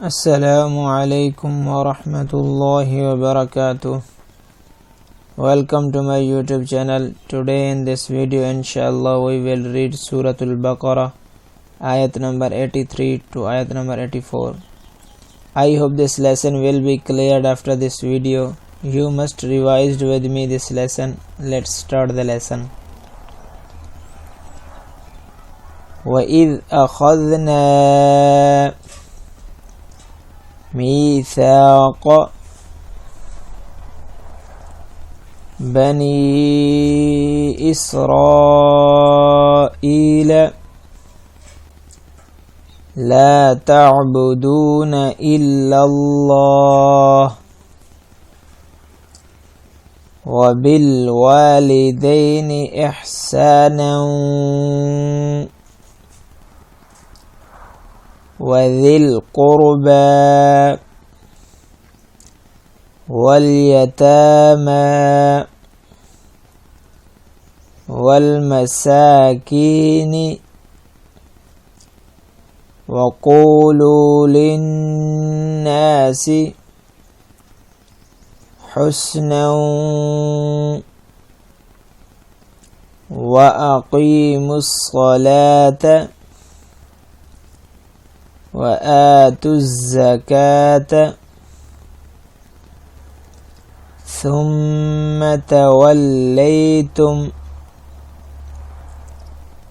Assalamu alaikum wa rahmatullahi wa barakatuh. Welcome to my YouTube channel. Today in this video inshallah we will read Surah Al-Baqarah ayat number 83 to ayat number 84. I hope this lesson will be cleared after this video. You must revise with me this lesson. Let's start the lesson. وَإِذْ أَخَذْنَا ميثاق بني إسرائيل لا تعبدون إلا الله وبالوالدين إحسانا وذي القربى واليتامى والمساكين وقولوا للناس حسنا وأقيموا الصلاة وآتوا الزكاة ثم توليتم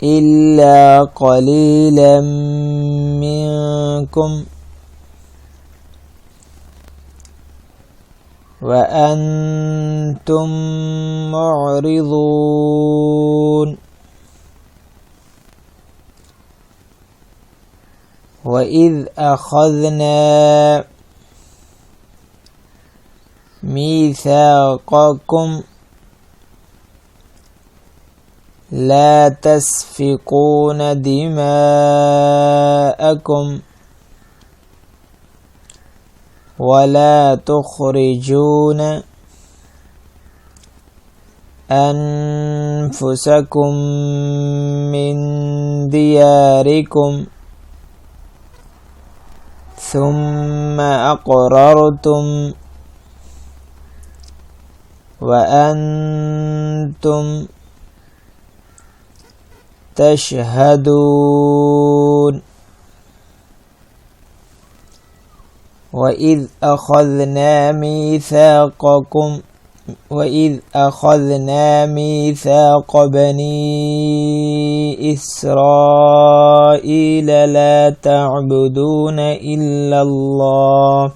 إلا قليلا منكم وأنتم معرضون وإذ أخذنا ميثاقكم لا تسفكون دماءكم ولا تخرجون أنفسكم من دياركم ثم أقررتم وأنتم تشهدون وإذ أخذنا ميثاق بني إسرائيل لا تعبدون إلا الله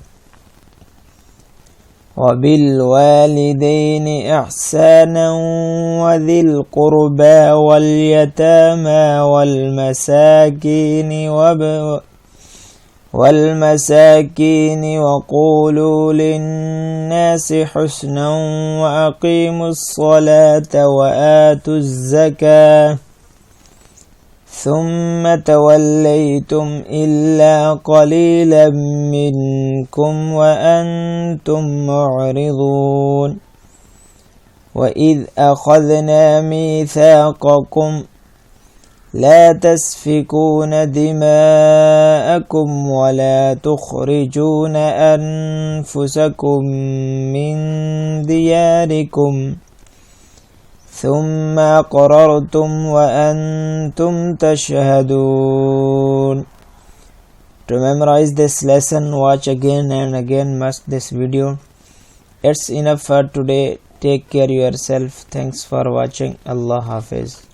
وبالوالدين إحسانا وذي القربى واليتامى والمساكين وقولوا للناس حسنا وأقيموا الصلاة وآتوا الزكاة ثم توليتم إلا قليلا منكم وأنتم معرضون وإذ أخذنا ميثاقكم لا تسفكون دماءكم ولا تخرجون أنفسكم من دياركم ثم أقررتم وأنتم تشهدون. To memorize this lesson, watch again and again must this video. It's enough for today. Take care yourself. Thanks for watching. Allah Hafiz.